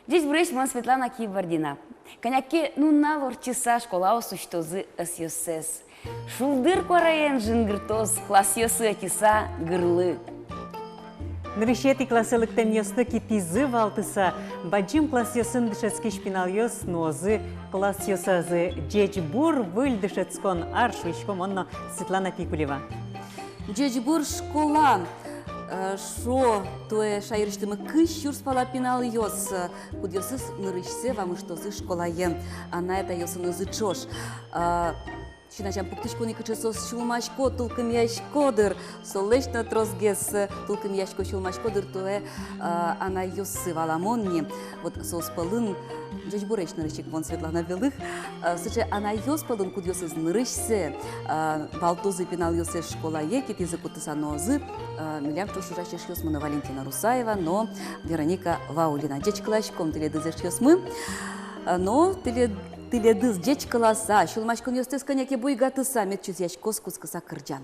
Здесь брещма Светлана Кибардина. Коняки ну навор часа школа осуществозы СЮСС. Шулдыр куараен жингыртоз класс йосы атиса гырлы. Нырышети классылыктан йосны кипизы валтыса, баджим класс йосын дышецки шпинал йос нозы, класс йосазы джеджбур выль дышецкон аршвичком онно Светлана Пикулева. Джеджбур школа. Шо тое шайрыштымы кыш юрс пала пинал йос, куд йосыз нырышсе вам штозы школаен, а на это йосы нозы чош. Чиначам пуктышкони кычесос шулмашко тулкым яшкодыр, солешна трозгес тулкым яшко шулмашкодыр тое ана йосы валамонни. Вот сос палын джеджбуреш нырышчик вон Светлана Белых, сыче ана йос палын куд йосыз нырышсе, валтозы пинал йосе школа екит язык кутыса нозы, милям чушурашеш йосмына Валентина Русаева, но Вероника Ваулина. Джечкалашком теледызеш йосмы, но Тиледыз джечкаласа, шулмашкон йостес коняке буйгатыса, метчуз яшкос кускаса кырджан.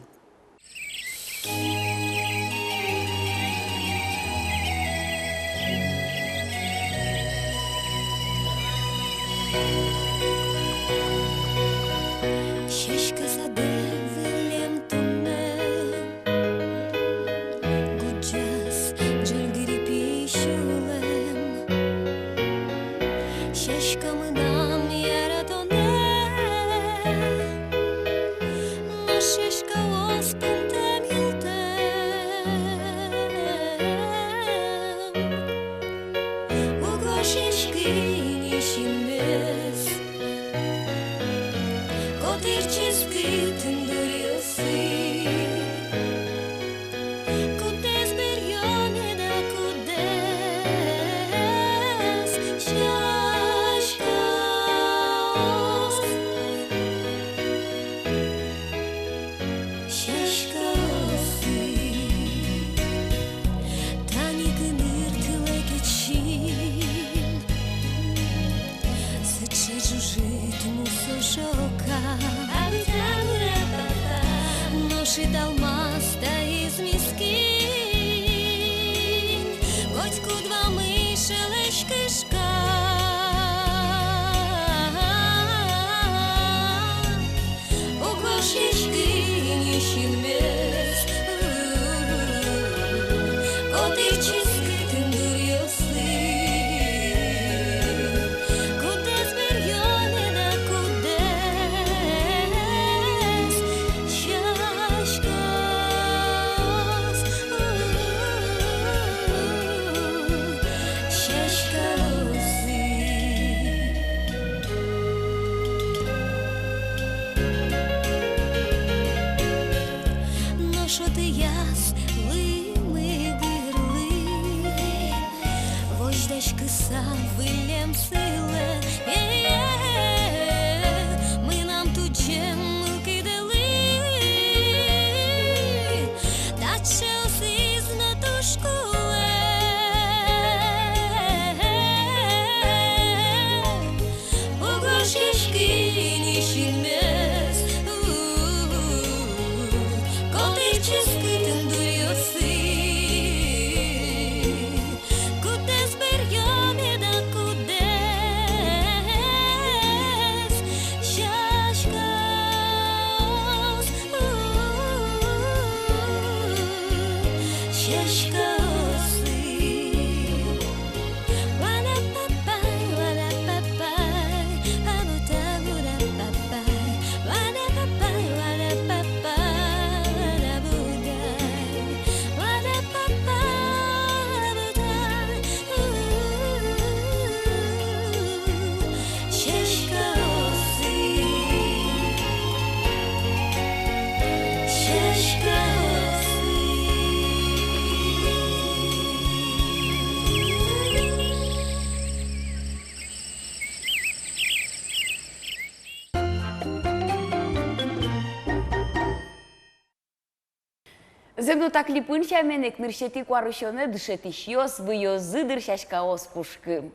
Земну так липынча менек ныршети куарышоне дышетишьос выёзы дыршашкаос пушкы.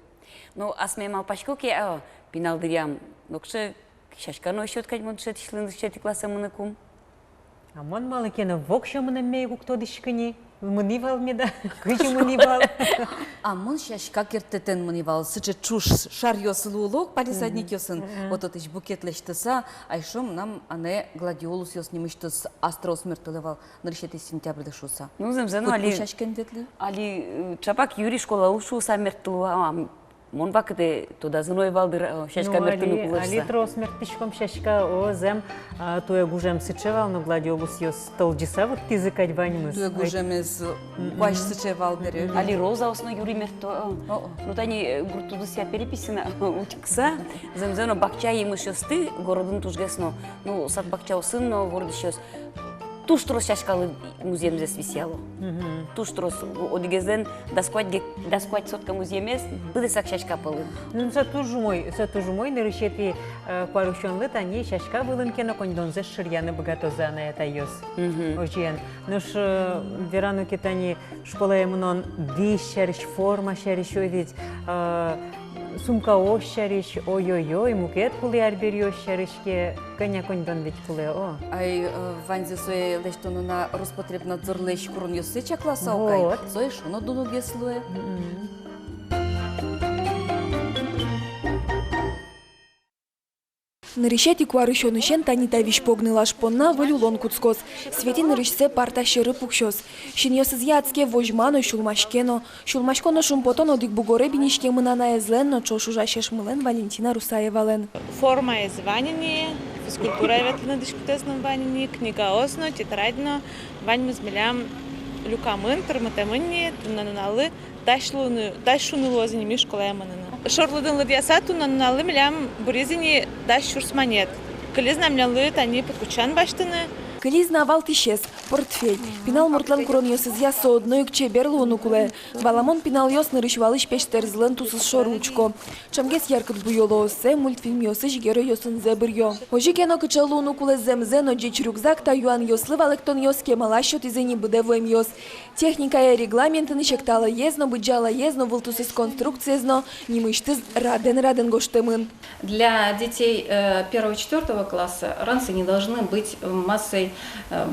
Ну, асме малпашко ке пиналдырям. Нокше шашкано счет кадьмон дышетишлын дышети класса мыныкум. Амон малыкена вокша мына мейгу кто дышкыни. Мынивал меда, кычы мынивал. А мон шашка кертетен мынивал, сычы чуш шар йосылуулок палисадник йосын. Вот это букетлештеса, айшом нам ане гладиолус йос немыштыс астрос мертылывал, нарышети сентябрьда шуса. Ну, земзено, Хоть али... шашкен ветли? Али чапак Юрий школа ушу самертылу, мон вакыты туда зыной валдыр шашка мертыну Али кулышса. трос мертышком шашка о зем туя гужем сычевал, но гладиолус йос толджиса вот тизыкать ваньмыз. Дуя гужемез баш сычевал бере. Али роза осно Юрий мерто. Ну тани гуртуду ся переписана утикса. Земзено бакча имыш ёсты городын тужгесно. Ну сад бакча осын, но город щёс. Туштрос шашкалы музеемзес висяло. Туштрос одигезден даскуать сотка музеемес быдысак шашка пылын. Ну, це тоже мой, на решети парушон лет, они шашка вылынкена, кондонзе ширьяны богатоза на это йос. Ожен. Ну ж, верану китани школа емнон вещарищ, форма шарищ, ведь сумка ощарищ, ой-ой-ой, мукет кулы арберьё шарищке, коня кондон ведь кулы, о. Ай ванзе сое лештону на Роспотребнадзор лещ курон йосыча класса окай. Вот. Сое шоно дулуге слуе. Нарищати куарышонышен танита вишпогныла шпонна валюлон куцкос. Свети нарышсе парта шыры пукшос. Шиньосыз яцке вожмано шулмашкено. Шулмашконо шумпотон одик бугоре бинишке мынана эзленно чошужа шешмылен Валентина Русаевален. Форма е званени, физкултура е ветлена дишкотесна ванени, книга осно, тетрадно, ваньмы змелям люкамын, тырматамынни, тунаныналы, дашшуны лозини мишкола яманына. Шорлыдын лыдьяса тунаныналы милям бурезини даш шурсманет. Кылезна млялы тани подкучан баштыны. Кылизна валтишес, портфель. Пинал мортлан курон йосыз я соодно юкче берлуну куле. Валамон пинал йос нарышвалыш пештерзлен тусыз шоручко. Чамгес яркыт буйоло осе мультфильм йосыш геро йосын зебырьё. Ожи кено кычалуну куле земзено джеч рюкзак та юан йослы валектон йос кемала счет изени быдевоем йос. Техника и регламентыны шектала езно, быджала езно, вылтусыз конструкциязно, немыштыз раден гоштемын. Для детей 1-4 класса ранцы не должны быть массой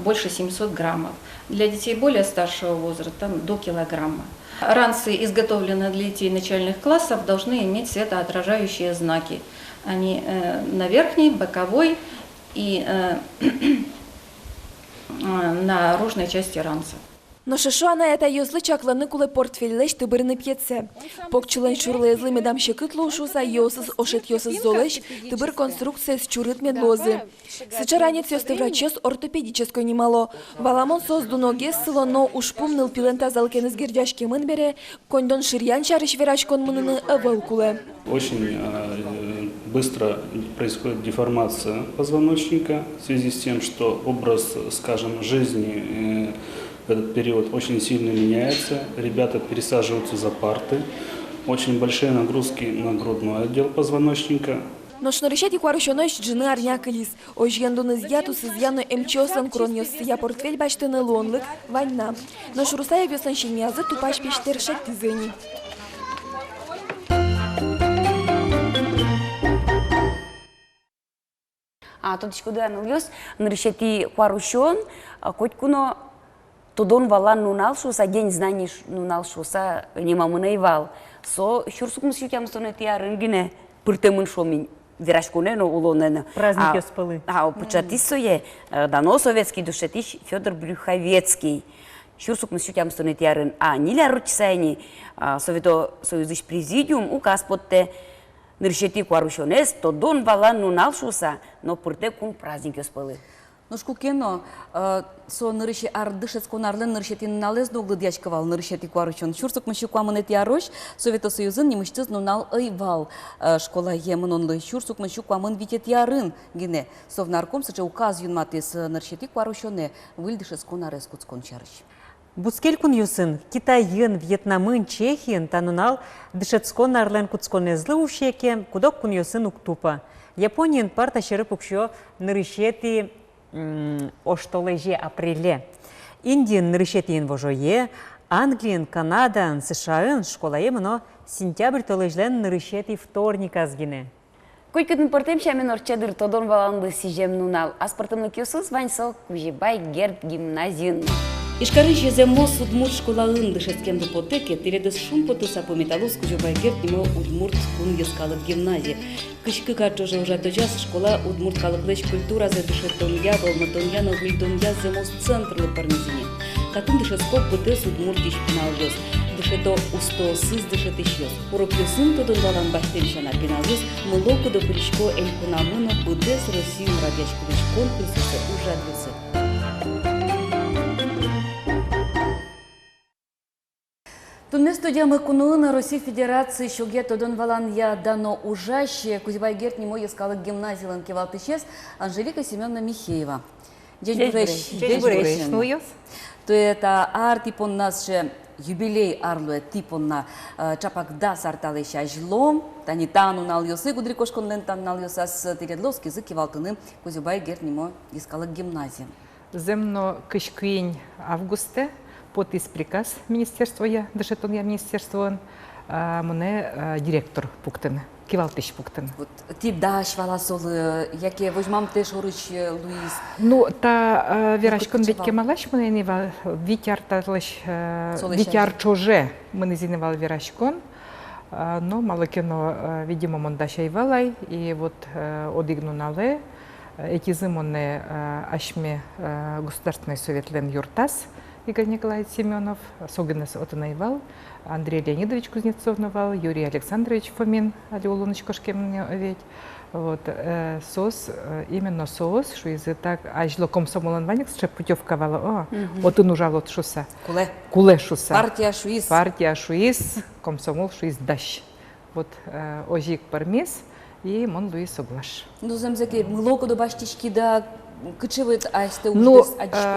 больше 700 граммов. Для детей более старшего возраста до килограмма. Ранцы, изготовленные для детей начальных классов, должны иметь светоотражающие знаки. Они на верхней, боковой и на наружной части ранца. Но шашуана это йозлы чакланы куле портфель тыбырны пьеце. Покчылын шурлы езлы медам шекытлы ушуса йосыз ошет йосыз золеш тыбыр конструкция с чурыт медлозы. Сычаранец ёсты врачёс ортопедической немало. Валамон создуно гессыло, но ушпумныл пилента залкеныз гердяшки мын бере, кондон ширьян чарыш верашкон мыныны ывыл куле. Очень быстро происходит деформация позвоночника в связи с тем, что образ, скажем, жизни в этот период очень сильно меняется. Ребята пересаживаются за парты. Очень большие нагрузки на грудной отдел позвоночника. Но шнарышати куарышоныш джины арня кылис. Ожьендуныз ятус изъяно эмчосан кроньос я портфель баштыны лонлык ванна. Но шурусая весан щемязы тупаш пештер шаттизыни. А тут еще да, нульос, нарышати куарушон, котькуно тодон валан нуналшуса, день знаний нуналшуса, немамына ивал. Со шурсукмус ютям стонет я рынгине, пыртемын шомин, верашкуне, но улонена. Праздник спалы. А початисое, дано советский душетиш Федор Брюховецкий. Шурсукмус ютям стонет я рын, а ниля ручсайни, совето союзыш президиум, указ подте, нарышати куарушонес, тодон валан нуналшуса, но пырте кун праздник спалы. Ну шкукено, со нырыше ардышец конарлен нырышетин налез доглы дячковал нырышети куаручон. Шурсук мыщу куамынет ярош, Совето Союзын немыштыз нунал ыйвал школа емын онлы. Шурсук мыщу куамын витет ярын гине. Совнарком сыча указ юнматес нырышети куаручоне выльдышец конарес куцкон чарыш. Бускелькун юсын, Китайын, Вьетнамын, Чехиын танунал дышецкон арлен куцкон эзлы ушеке, кудок кун юсын уктупа. Япониян парта шерып укшо нырышети оштолеже апреле. Индиян нырышетиен вожое, Англиян, Канадан, СШАын школаем, но сентябрь толежлен нырышети вторник азгине. Койкатын портем шамен орчадыр тодон валанды сижем нунал. Аспортымны кёсыз ваньсо кужебай герд гимназиын. Ишкарыше земос удмурт школалын дышецкен допотеке, тиредес шумпотыса по металлургу жобайгерт нимо удмурт кун ескалык гимназия. Кышкы качожа уже точас школа удмурт калыклыш культура за дышетонья, волнотонья, новлитонья земос центрлы парнизине. Татын дышецкоп бытес удмурт ишпинал ёс. Дышето устосыз дышетыш ёс. Урок ёсын тодон валан бахтеншана пинал ёс, мылоку до пришко элькунамыно бытес Россию радиашкулыш конкурсуса ужадлысы. Тунне студия кунуына Россия Федерации шоге тодон валан я дано ужаще Кузибайгерт немо ескалык гимназиялан кевалтышес Анжелика Семеновна Михеева. День буреш. Ну, ёс. То это ар типон нас же юбилей арлуе типон на чапакда сарталыша жлом, тани тану нал ёсы гудрикошкон лентан нал ёсас тиредловский язык кевалтыны Кузибайгерт немо ескалык гимназия. Земно кышкуень августе подпис приказ министерства я дышетон я министерство мне директор пуктен кивалтыш пуктен. Вот ти даш валасолы, яке возьмам теж орыч Луис. Ну та верашкон ведь малаш мне не вал витярталыш витяр чоже мне зиневал верашкон, но малокино видимо мондашай валай и вот одигнунале эти зимоны ашме государственный совет лен юртас Игорь Николаевич Семенов, Согинес Отанаевал, Андрей Леонидович Кузнецов навал, Юрий Александрович Фомин, Алиолоныч Кошкем ведь. Вот, СОС, именно СОС, что из так, а жло комсомолан ваник, что путевка вала, вот он ужал от шуса. Куле шуса. Партия шуис, комсомол шуис даш. Вот, ожик пармис, и мон Луис соглаш. Ну, замзаки, млоко до баштички да кычевыт айсты ну, уж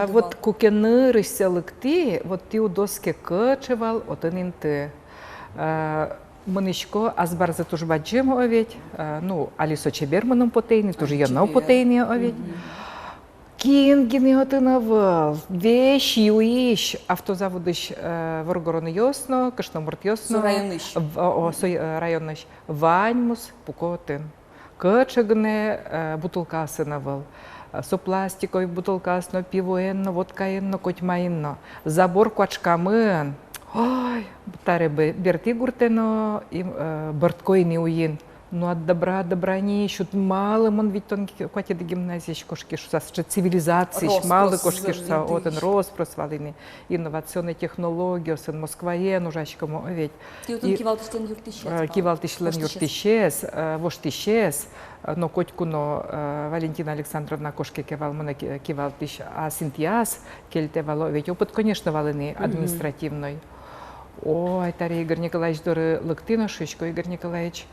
вот кукены рыселыкты, вот ты у доски кычевал, отынин ты. Мынышко азбарзы туж баджему оведь, ну, Алисо Чеберманом потейни, туж яно потейни оведь. Кингины отынавал, вещи уищ, автозаводыш Воргорон ёсно, Кыштомурт ёсно, районныш, Ваньмус, Пукотын. Кычыгыне бутылка сынавал. Со пластиковой бутылка, но пивоенно, водкаенно, котьмаенно. Забор квачкамын. Ой, таребы берти гуртено, и борткойный уин. Ну от добра не ищут. Малым он ведь тонкий, квати до гимназии кошки, что цивилизации, мало кошки, что вот он роспрос валины, инновационные технологии, сын Москве, нужачкому ведь. Ты вот он кивалтышлен юртищес. Кивалтышлен юртищес, воштищес. Но котькуно Валентина Александровна кошки кевал мына кивалтыш, а синтияс кельтевало, ведь опыт, конечно, валыны административной. Ой, таре Игорь Николаевич доры лыктына шишко, Игорь Николаевич.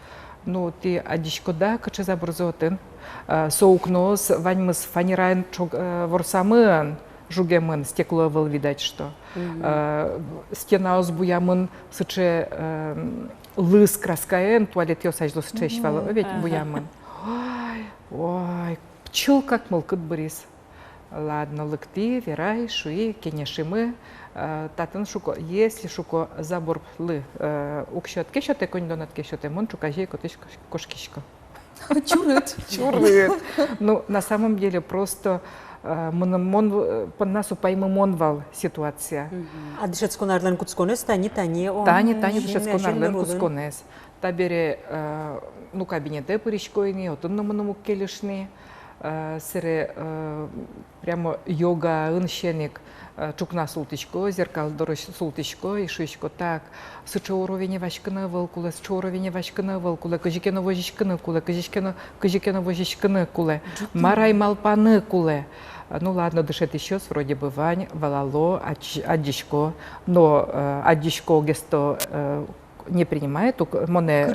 Ну, ты одичко да, каче забрзотын. Соукнос, ваньмыс фанерайн ворсамын, жугемын, стекло был видать, что. Стена озбуямын, сыче лыс краскаен, туалет ёсажло сычешвало, ведь буямын. Ой, пчел как молкыт брис. Ладно, лыкты, верай, шуи, кенешимы. Татын шуко, если шуко забор лы укшот кешоте коньдонат кешоте мон чукажей котыш кошкишко. Чурыт. Ну, на самом деле просто мон по насу поймымонвал ситуация. А дышецкон арлен куцконес, тани он. Тани дышецкон арлен куцконес. Табере, ну, кабинете пыришкойни, отыннымыныму келишни. Сире прямо йога иншеник чукна султичко, зеркал дорож султичко и шишко так. Сыче уровень вашкана волкуле, сыче уровень вашкана волкуле, кожикено вожичкана куле, кожикено вожичкана куле, марай малпаны куле. Ну ладно, дышит еще, вроде бы Вань, валало, аддичко, но аддичко гесто не принимает, моне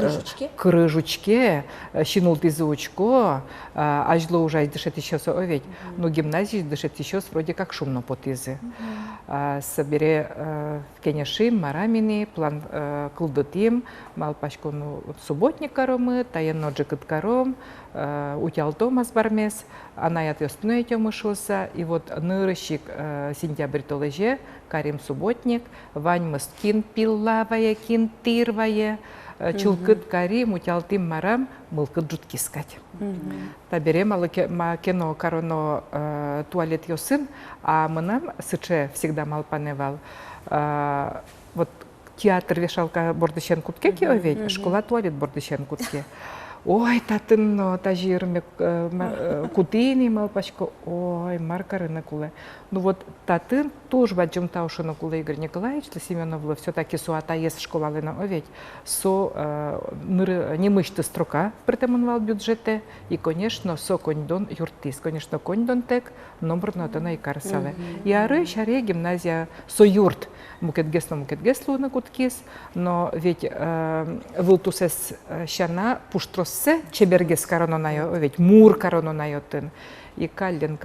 крыжучке, щинул тизучко, ажло уже дышит еще совет, но гимназии дышит еще вроде как шумно по тизе. Собере в кенешим, марамини, план кылдытим, малпашку субботник коромы, таенно джекет кором, утял Томас бармес, она отъясную темышился, и вот нырыщик сентябрь толеже, Карим субботник, Вань мыс кин пиллавая, кин тирвая, чылкыт кари мутялтим марам мылкыт жуткискать. Табере кино короно туалет ёсын, а мынам сыче всегда малпаневал. Вот театр вешалка бордышен кутке киовет, школа туалет бордышен кутке. Ой, татын, та жирме кутыни малпачко, ой, маркарына куле. Ну вот татын тоже баджым таушына куле Игорь Николаевич Семеновлы все-таки суата ес школалына овет. Немышты строка притемонвал бюджете и, конечно, со коньдон юртис. Конечно, коньдон тек, номерно тона и карсале. И ары шаре гимназия со юрт. Мукетгеслу на куткис, но ведь вылтусес щана пуштроссе чебергес корононайо, ведь мур корононайотын. И каллен,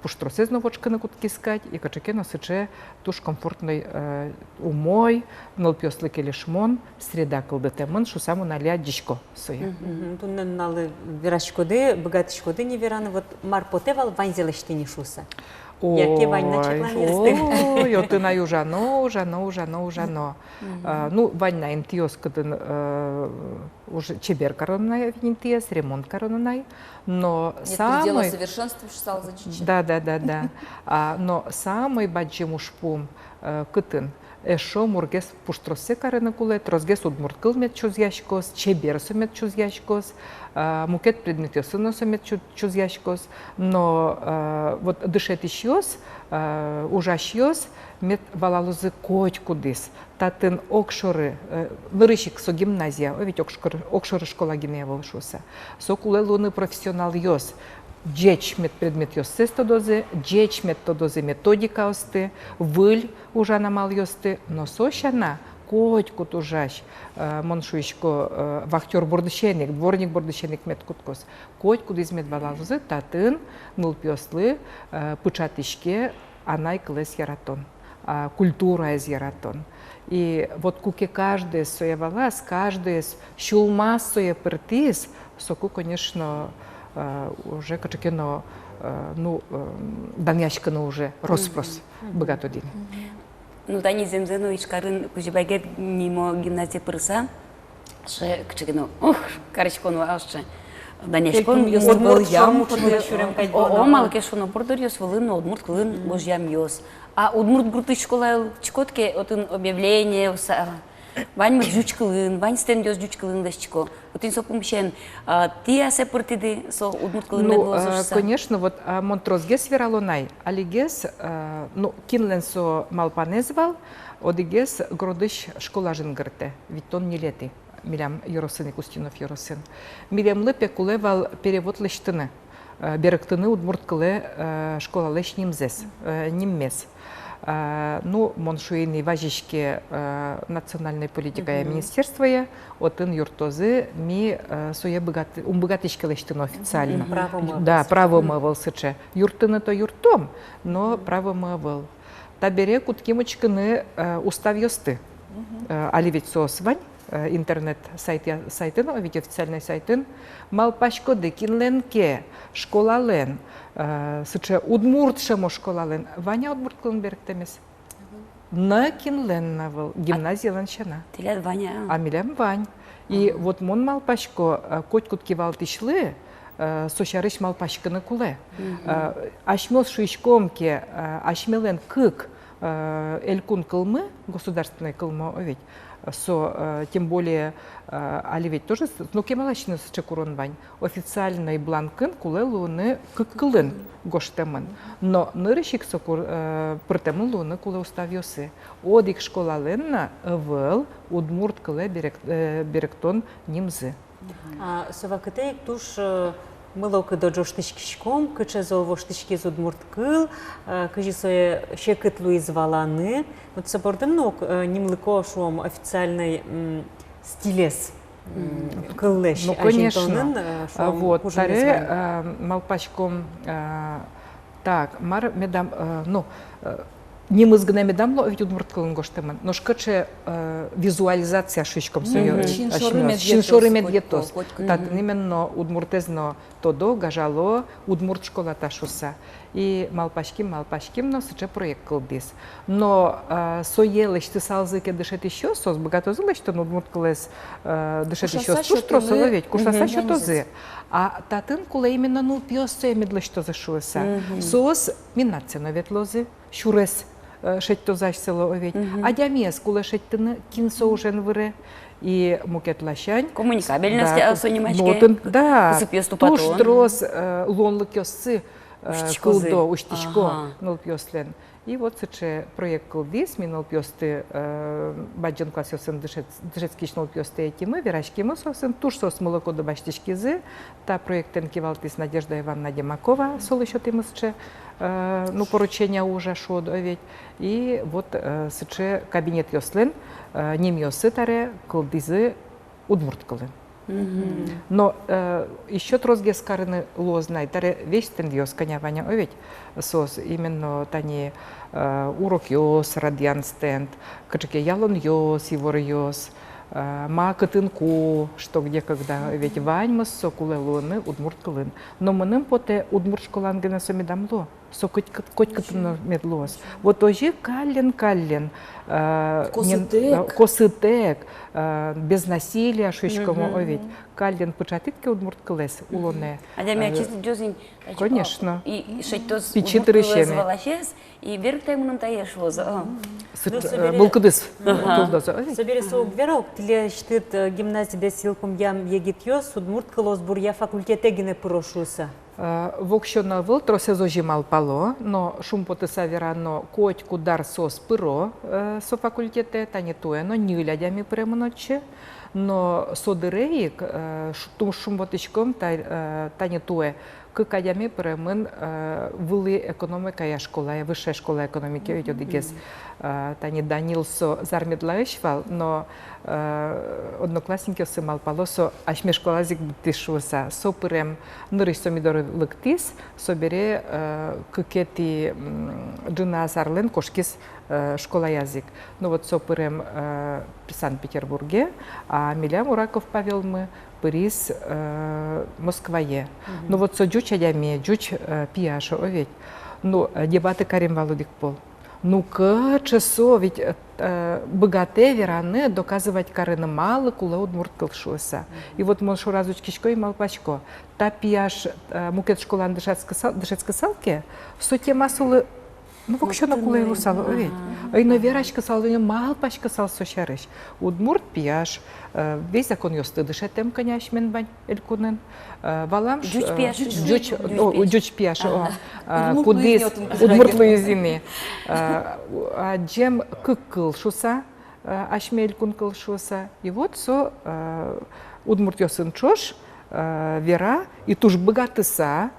пуштросес новочка на куткискать, и качекено сыче туш комфортный умой, нолпёслы келешмон, среда кылдытемын, шу саму наля дичко суя. Туннен налы вирашкоды, богатышкоды не вераны, вот марпотевал ванзелештини шуса. Яке ванна чекланесты? Ой, отына ужано. Ну, ванна интиос, когда уже чебер коронная интиос, ремонт коронная, но самый... Дело самый... совершенства шсал за чичи. Да. Но самый баджим ушпум кытын, эшо мургес пуштросе карена кулет, розгес удмурткыл мет чузяшкос, чебер сумет чузяшкос, мукет предметёсыно сумет чузяшкос, но вот дышет ищёс, ужащёс, мет валалузы коть кудыс, татын окшоры, вырыщик со гимназия, ведь окшоры школа гимназия волшуса, со куле луны профессионал ёс, Джеч мет предмет ёсты тодозе, джеч мет тодозе методика осты, выль уже намал ёсты, но сощана коть кут ужащ, моншуишко вахтер бордышенник, дворник бордышенник мет куткос, коть куд измет балалузы, татын, нылпёслы, пычатышке, анай клес яратон, культура из яратон. И вот куки каждый своя валас, каждый щулма своя пертис, соку, конечно, уже качекено, ну, даняшкано уже роспрос богатодин. Ну, тани земзено ичкарын кузибайгет нимо гимназия пырса, ше качекено, каричкону аушче. Даняшкон Удмурт ям, малке шоно бордор ёс вылын, удмурт кылын божьям ёс. А удмурт груты школа чкотке отын объявление Вань жучкылын, вань стен ёс жучкылын дашчко. Отын сопумшен, ти асе пыртиды со удмурт кылын медвозушса. Конечно, вот монтрозгес вералонай, алигес, ну, кинлен со малпанезвал, одигес гродыш школа жингырте, ведь он не лети. Милям Юросин и Кустинов Юросин. Милям лыпе кулевал перевод лештыны. Беректыны удмурт кыле школа леш нимзес, ниммес. Ну, моншуйный важишке национальной политикой министерства я, отын юртозы ми суе богатышке лештыны официально. Да, право мывал сыче. Юртыны то юртом, но право мывал. Табере куткимочкыны устав ёсты. Али ведь соосвань. Интернет сайтын, ведь официальный сайтын, малпашко декинленке, школален, сыче удмуртшему школален, ваня удмурткалын беректемес. На кинленнавыл, гимназия ланшана. Тилят ваня. А милям вань. И вот мон малпашко, котькут кивал тишлы, сошарыш малпашканы куле. Ашмел шуишкомке, ашмелен кык, элькун кылмы, государственный кылмы, ведь. Тем более, али ведь тоже, ну, кемалачны с чекурон вань, официальный бланкын куле луны кыкылын гоштемын. Но нырышик сокур пртемын луны куле уставьосы. Одик школаленна выл удмурт куле беректон нимзы. Совакытей туш мылоки до джоштышкишком, кыче золвоштышки з удмурт кыл, кыжи сое шекыт Луиз Валаны. Вот собордым ног немлыко шуом официальный стилес кыллеш. Ну, конечно. Вот, таре малпачком, так, мар медам, ну, немызгына медамло ведь удмурт кылын гоштемын. Но шкаче визуализация шишком сое. Шиншоры медьетос. Татын именно удмуртезно тодо, гажало, удмурт школа ташуса. и малпашким, но сыче проект кылдис. Но соелыч ты салзыке дышет еще сос, богатозылыч, что удмурт кылес дышет еще туш тросововедь, кушаса счетозы. А татын куле именно ну пьёсце медле что зашуеса. Сос минация навет лозы, щурес шеть то зашсело оведь. А дямес куле шеть тыны кинсо ужен выре. И мукет лащань. Коммуникабельность сонимачке. Да, туш трос лонлы кёсцы кылдо уштичко нол пьёслен. И вот сыче проект кылдис, минол пьёсты баджан классёсын дышецкиш нол пьёсты этимы, верашкимы сосын, туш сос молоко до баштичкизы, та проектен кивалтис Надежда Ивановна Демакова, сол еще тымысче, ну поручения уже шо ведь. И вот сыче кабинет ёслен, нем ёсы таре кылдизы удмурткалы. Но еще трозге скарыны лознай, таре вещтен ёс коняваня оведь сос, именно тани урок ёс, радиан стенд, качеке ялон ёс, ивор ёс, ма кытынку, что где когда, ведь ваньмас сокуле лоны удмурткалын. Но мыным поте удмуртшколан гена сомедамло, со коть кытын медлос. Вот ожи каллен, косытек, без насилия, шишкому оведь. Каллен початитке удмурткалес улоне. А для меня чисто джозин. Конечно. И что-то Печитрыщеми. И вертаем таешь лоза. Булкыдыс. Собери соук верок, тиле штыт гимназияда силкум ям егитьёс, удмурткалос бурья факультете гене прошуса. Вокщона выл тросезо жимал пало, но шум потыса верано коть кудар сос пыро со факультете, та не туе, но не глядями премоноче, но содыреик тум шум потычком та не туе, кадями премен вылы экономика я школа, высшая школа экономики, ведь одигес та не Данил со зармедлаешвал, но одноклассники сымал полосо, аж мне школа зиг бутишуса, со прем нырыш сомидоры лыктис, собере кукети джина зарлен кошкис школа язык. Ну вот со прем в Санкт-Петербурге, а Милям Ураков Павел мы Парис, Москвае. Ну вот со джуч адями, джуч пияша, оведь. Ну дебаты Карим Валудик пол. Ну к часо ведь богатые вераны доказывать карыны мало кула удмурт кылшуса. И вот мон шуразучкичко и малпачко. Та пияш мукет школан дышецкой салке, соте масулы. Ну, вообще на куле русал, ведь. И на верачка сал, и мал пачка сал сощарыш. Удмурт пияш, весь закон ёсты дышет тем коняш менбань элькунен. Валам джуч пияш, кудыс удмурт луизины. А джем кыкыл шуса, ашмель кункыл шуса. И вот со удмурт ёсын чош, вера, и туж богатыса,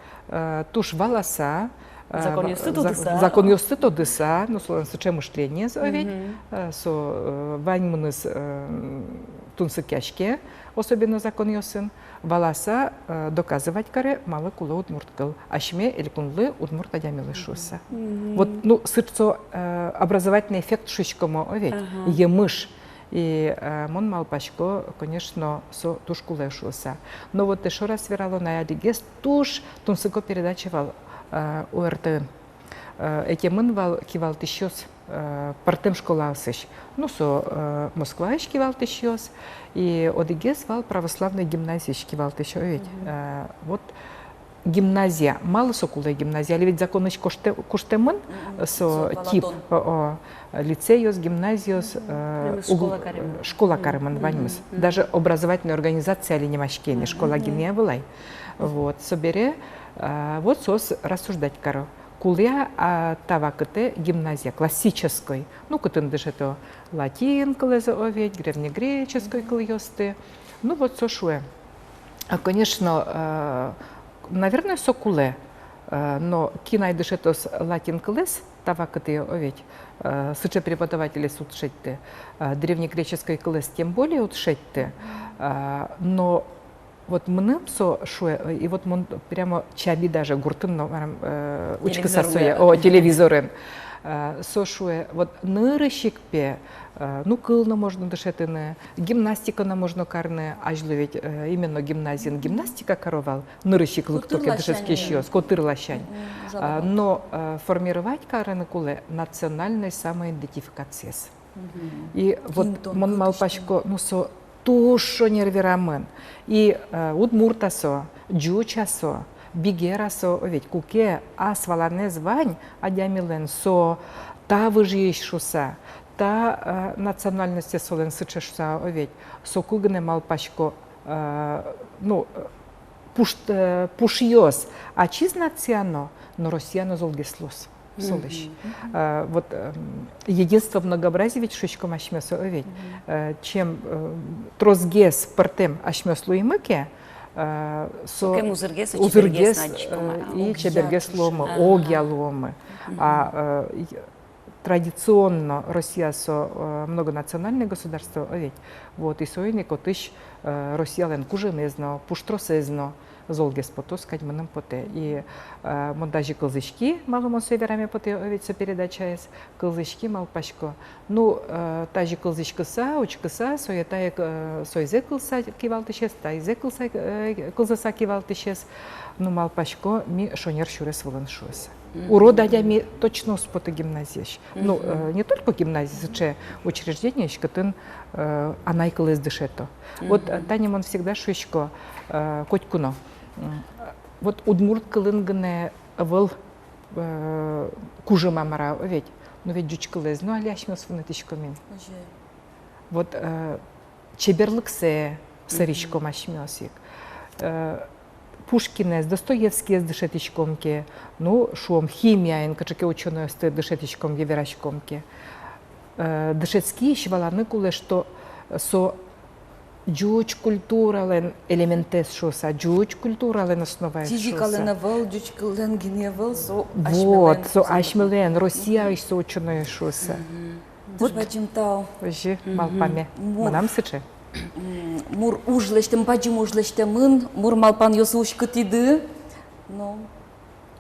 туж валаса, Закон ёсты то дыса, ну, сочем мышление зовет, со ваньмыныз тунсы кячке, особенно закон ёсын, валаса доказывать каре мало кула удмурткал, ашме или кунлы удмурт адямилы шуса. Вот, ну, сырцо образовательный эффект шишкому овет, емыш. И мон малпачко, конечно, со туш кула шуса. Но вот еще раз верало на ядигес туш тунсыко передачевал УРТ. Этемын вал кивал тищёс партем школа сыш. Ну со Москва иш кивал тищёс и одигес вал православной гимназии иш кивал тищё ведь. Вот гимназия, мало сокулая гимназия, але ведь закон иш коштемын со тип лицеёс, гимназиёс, школа карымын ваньмыз. Даже образовательная организация или немашкени, школа гимния былай. Вот, собере, вот сос рассуждать каро. Кулия тавакыте гимназия классической. Ну, кытын дышето латин кылызы оведь, древнегреческой кыльёсты. Ну, вот сошуэ. Конечно, наверное, сокуле. Но кинай дышетос латин кылыз, тавакыте оведь. Сыче преподаватели сутшетты. Древнегреческой кылыз тем более утшетты. Но вот мным со шуэ, и вот мон прямо чаби даже гуртын учка сасуя, телевизорен. сошуе вот нырышикпе, ну кылны можно дышетыны, гимнастиканы можно карны, ажлы ведь именно гимнастика коровал, нырышик лыктоке дышетский щёс, котырлащань. Но формировать карны куле национальной самоидентификациес. И вот мон малпашко, ну со тушо нервирамын. И удмуртасо, джучасо, бигерасо, ведь куке асвалане звань, адямилен со та выжиешуса, та национальности солен сычешуса, ведь со кугне малпашко, ну пушьёс, а чиз нациано, но россияно золгеслос. Солыш. Вот единство в многообразии ведь шучком ашмёсу ведь. Чем трозгес партем ашмёслу и мыке, Узыргес и чебергес ломы, огья ломы. А традиционно Россия со многонациональное государство ведь. Вот и союзник котыш Россия лен куженезно, пуштросезно. Золгес потос, кадьманым поте. И монтажи кылзычки малым северами поте ведь передача есть. Кылзычки малпашко. Ну, та же кылзычкыса, учкыса, соетая сойзе кылса кивалтышес, тайзе кылзаса кивалтышес. Ну, малпашко ми шонер шурес волоншуес. Урода ми точно споты гимназияш. Ну, не только гимназия, че учреждение, что анай кылыз дышето. Вот танем он всегда шучко, котькуно. Вот удмурт кылынгыне выл кужыма мара ведь, ну ведь джучкылыз, ну али ашмёс фунатишкомин. Вот чеберлыксе сыричком ашмёсик. Пушкинес, Достоевский дышетичкомке, ну шум химия, качаке ученые стоят дышетичкомке, верачкомке. Дышецкие шваланы куле, что со джуч культурален элементес шоса, джуч культурален основа шоса. Тизикален вал, джучкален геневал, со вот, со ашмелен, Россия и со ученые шоса. Вот бачим тау. Вожи малпаме, манам сыче. Мур ужлештем, бачим ужлештемын, мур малпан йосуш кытиды, но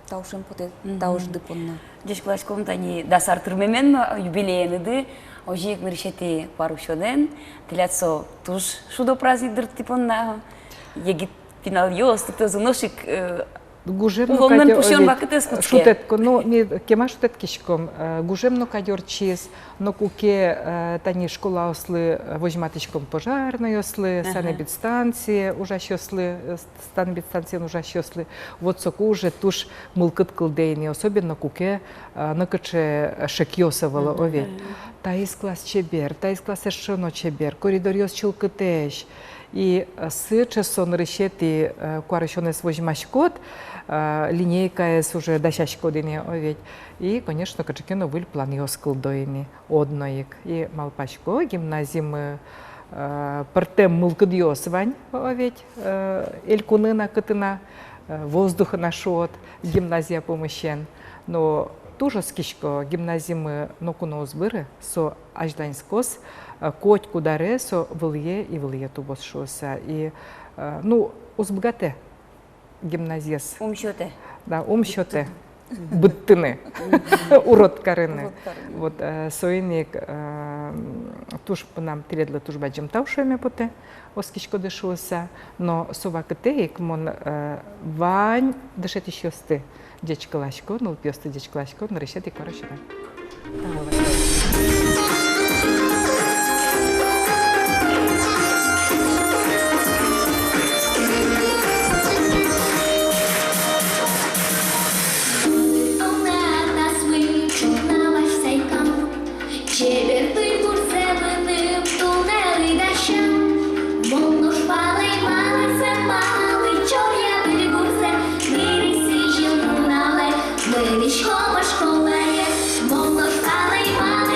таушем поте, тауш дыпонна. Деш клашком тани дасар турмемен юбилейныды, ожик ныршети парушонен, теляцо туж шудо праздник типонна, егит финал йос, типа заношик уломнен пушен вакыты скутке. Шутетко, ну ми кема шутеткишком, гужемно кадер чиз, но куке тани школа ослы возьматичком пожарной ослы, санэбитстанции ужащослы, станэбитстанции ужащослы, вот соку уже туж мылкыт кылдейни, особенно куке накаче шекьосовало овет. Та из класс чебер, та из класс эшоно чебер, коридор йос чулкытеш. И с часом решети куарышоне свожмашкот, линейка с уже дощашкодине овет. И, конечно, качекено выль план йоскл доини одноик. И малпашко гимназимы партем мылкыдьос вань овет, элькунына кытына, воздуха нашот, гимназия помощен. Но тоже скишко гимназимы нокуно узбыры, со ажданскос, коть кударе со вылье и вылье тубос шоса. И, ну, узбгате гимназиес. Умщёте. Да, умщёте. Быттыны. Урод карыны. Вот, соиник, туш по нам тиредлы туш баджим таушами поте, оскишко дышоса, но сова кытеик мон вань дышет еще сты. Дечка лашко, ну пьёсты дечка лашко, но решет и короче. Школа, школа, молно шкала и мама.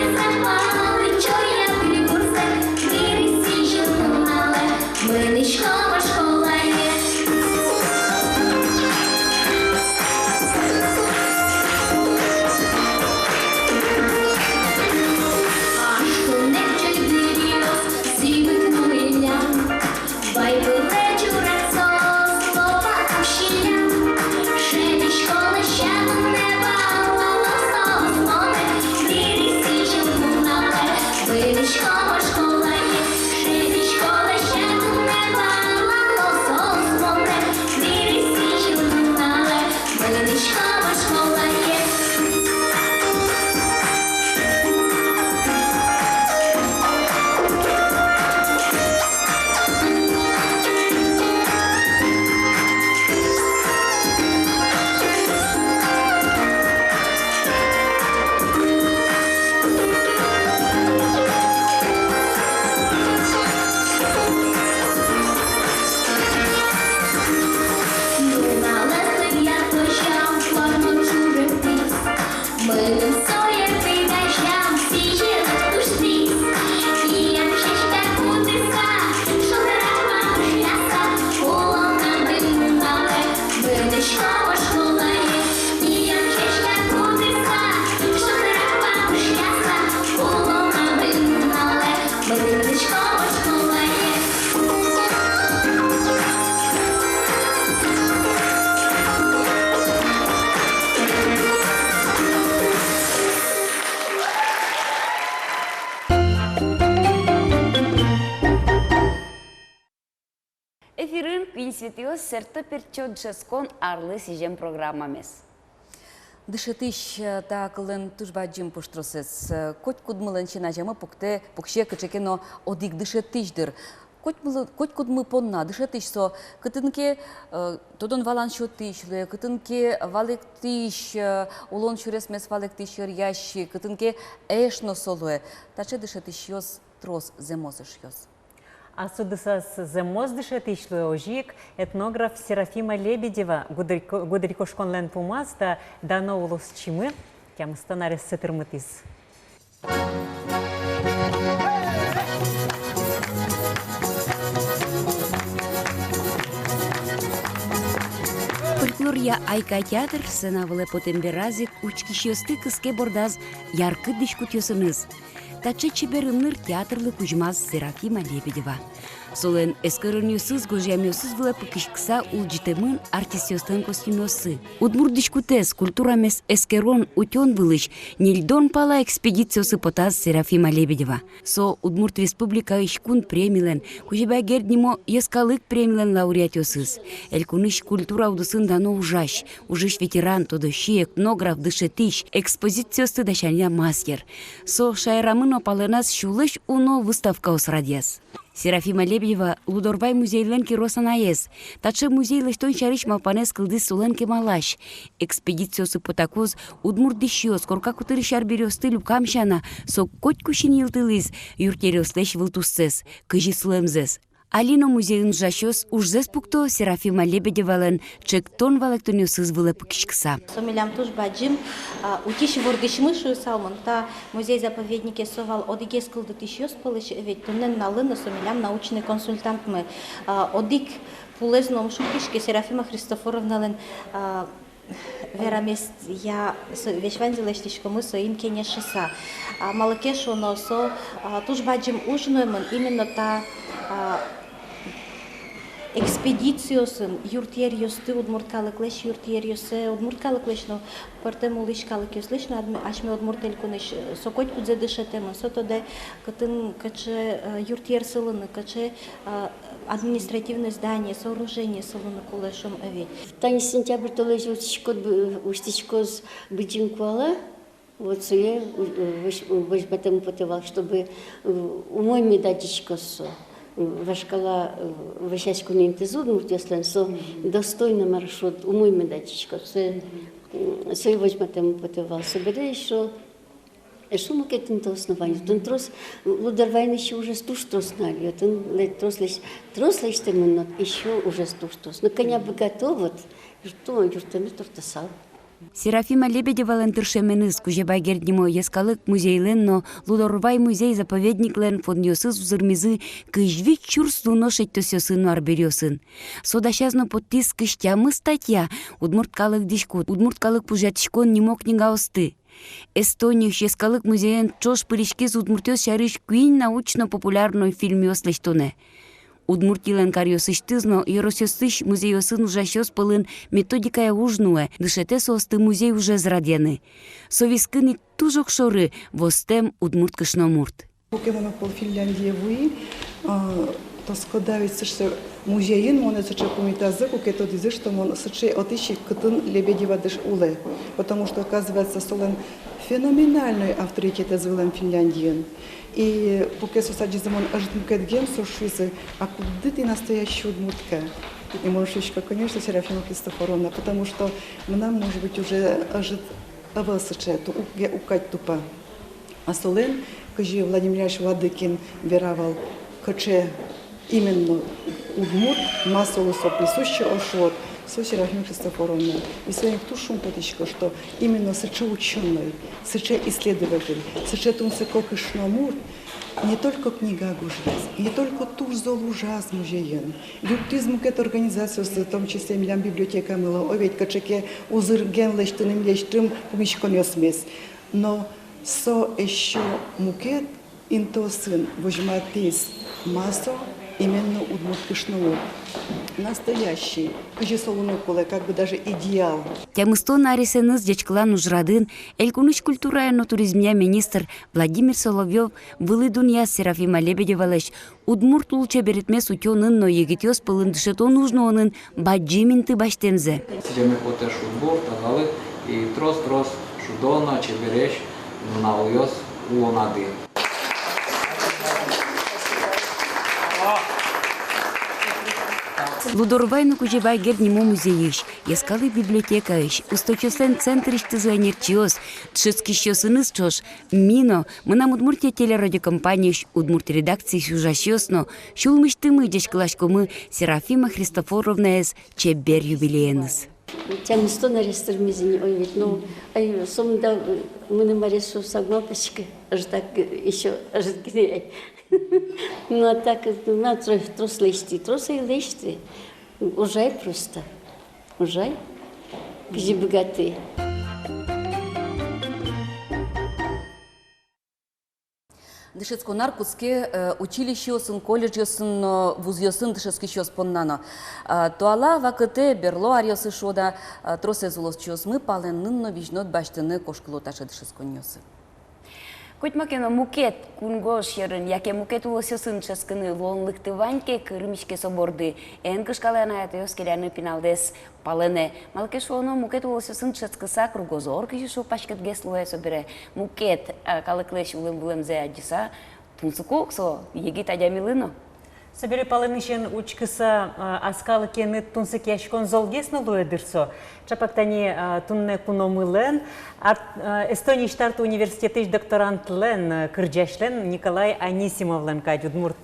Эфирын Квинсветиос серто перчот жескон арлы сижем программамес. Дышетыш такылын тужбаджим пуштросес. Коть кудмылын чинажамы пукше кычекено одик дышетыштыр. Коть кудмы понна дышетыш со кытынке тодон валан шотышлы, кытынке валектыш улон шуресмес валектыш ящи, кытынке эшно солуэ. Таче дышетыш йос трос земозыш йос. Асудысас земоз дышетышлы ожик этнограф Серафима Лебедева гудырикошконлен пумаз да дано улос чимы, тям станарес сетырмытыз. Фольклория Айка театр сынавылы потемберазик учкишёсты кыске бордаз яркы дишкутёсыныз. Таче чеберынныр театрлы кужмаз Серафима Лебедева. Солен эскерөньёсыз гожьямёсыз вылапы кишкса улжитемын артистёстын костюмёсы. Удмурдишкутес культурамес эскерон утён вылыш нильдон пала экспедициёсы потаз Серафима Лебедева. Со Удмурт республика ишкун премилен, кужебай герднимо ескалык премилен лауреатёсыз. Элькуныш культура удысын дано ужаш. Ужиш ветеран тодощи этнограф дышетыш экспозициёсты дашаня мастер. Со шайрамын опалынас шулыш уно выставка осрадьяс. Серафима Лебедева Лудорбай музейленки росанаес. Таче музей лыштон чариш малпанес кылды суленки малаш. Экспедициосы потакоз удмурдишиос, корка кутырышар берёсты люкамшана, со коть кушин йылтылыз, юртерёслеш вылтуссес, кыжи сулемзес. Алино музейын жашос ужзес пукто Серафима Лебедевален чектон валектонёсыз вылапы кишкса. Сомилям туж баджим, утиши воргишмышу салмон, та музей-заповеднике совал одигес кылды тишёс пылыш, ведь тунен налына сомилям научный консультант мы. Одик полезном шукишке Серафима Христофоровнален верамест я вешванзилештишко мы соим кеня шеса. Малакешо но со туж баджим ужнуемон именно та экспедициосын юртьерьёсты удмурткалыклеш юртьерьёсы удмурткалыклешно партемулышкалыкёслешно ашме удмуртелькунеш сокоть кудзе дышетемын сотоде кытын каче юртьер сылыны каче административное здание сооружение сылыны кулешом эви. Тани сентябрь толежи уштичкоз бджинквала. Вот я возьмем потевал, чтобы умой медачкосо. Вашкала вещашку не интезуд, если со достойный маршрут умой медачка, все возьмем потевал. Собере еще мы к этому основанию. Тон трос лудервайн еще уже стуш трос налью, тон трос лишь темно еще уже стуш трос. Но коня бы готов, что юртами тортасал. Серафима Лебедева лентыршеменыз кужебай герднимо ескалык музейлен, но Лудорбай музей-заповедниклен фондиосыз узырмизы кыжвик чурс луношет төсёсын арберёсын. Содашазно подтис кыштямы статья удмурткалык дишкут, удмурткалык пужатишкон нимо книга осты. Эстония ескалык музеен чош пыришкиз удмуртёс шарыш куин научно-популярной фильмёс лештоне. Удмуртилен карьосыштызно еросёсыш музейосын ужащёс пылын методикая ужнуэ, дышете состы музей уже зрадены. Совискыны тужок шоры востем удмурткышно мурт. Покемона по Финляндии то складывается, что музеин он это комитазы, как это дизы, что он сочи отыщи кытын Лебедева дыш уле, потому что оказывается солен феноменальный авторитет извелен Финляндии. И пока сосадизмон ажитмкет ген сошисы, а куда ты настоящая удмуртка? И мужичка, конечно, Серафима Христофоровна, потому что нам, может быть, уже ажит авасыче, то укать тупа. А солен, кажи Владимир Ильич Владыкин веровал, каче именно удмурт, массово соприсущий ошот, со Серафима Христофоровна. И своим тушум потечко, что именно сыче ученый, сыче исследователь, сыче тунсеко кышномур, не только книга гужас, не только туш золужас музеен. Люптизм к этой организации, в том числе милям библиотека мыла, оведь качеке узыр ген лештыным лештым помещикон ясмес. Но со еще мукет инто сын возьматись массу именно удмуртышного. Настоящий, кыжесолунокуле, как бы даже идеал. Тямыстон арисеныз дечкла нужрадын, элькуныш культура и туризмия министр Владимир Соловьев вылы дунья Серафима Лебедевалеш удмурт улча беретмес утёнын, но егитёс пылын дышетон нужноонын баджиминты баштемзе. Сидеме поте шудбор, тазалы, и трос шудона, чебереш, науёс, улонады. Лудорвайну кужевай гернему музеиш, ескалы библиотека иш, устойчивостен центр иштызайнер чиос, тшецкищосыныз чош, мино, мынам Удмуртия телерадиокомпания Удмурт редакции сюжащосно, шулмыштымы дешкалашкомы Серафима Христофоровна эс чебер юбилееныз. Тямыстон арестырмизин, ой, ведь, ну, ай, сомда, мы на маресу сагмапочка, аж так еще, аж гней. Ну, а так, на трос лечти, троса и лечти. Ужай просто. Ужай. Где богатые. Дышецко наркутске училищесын, колледжесын, вузьесын дышецки щос поннано. Туала вакыте берло арьосы шода тросе зулос чос мы паленнынно вижнот баштыны кошкылоташы дышецконьосы. Хоть макено мукет кунгош ерын, яке мукет улосысын ческыны лонлыкты ваньке кырмишке соборды. Эн кышкалена это ёскеляны пиналдес палене. Малке шоно мукет улосысын ческыса кругозор киши шо пашкет геслуэ собере. Мукет калыклеш улым-булымзе адиса тунсуку со егит адямилыно. Собери паленышен учкыса аскалы кені тунсык яшкон золгесно луэдырсо. Чапактани тунне куномылен, Эстония штарты университеты докторантлен, кырджашлен Николай Анисимовлен кать удмурт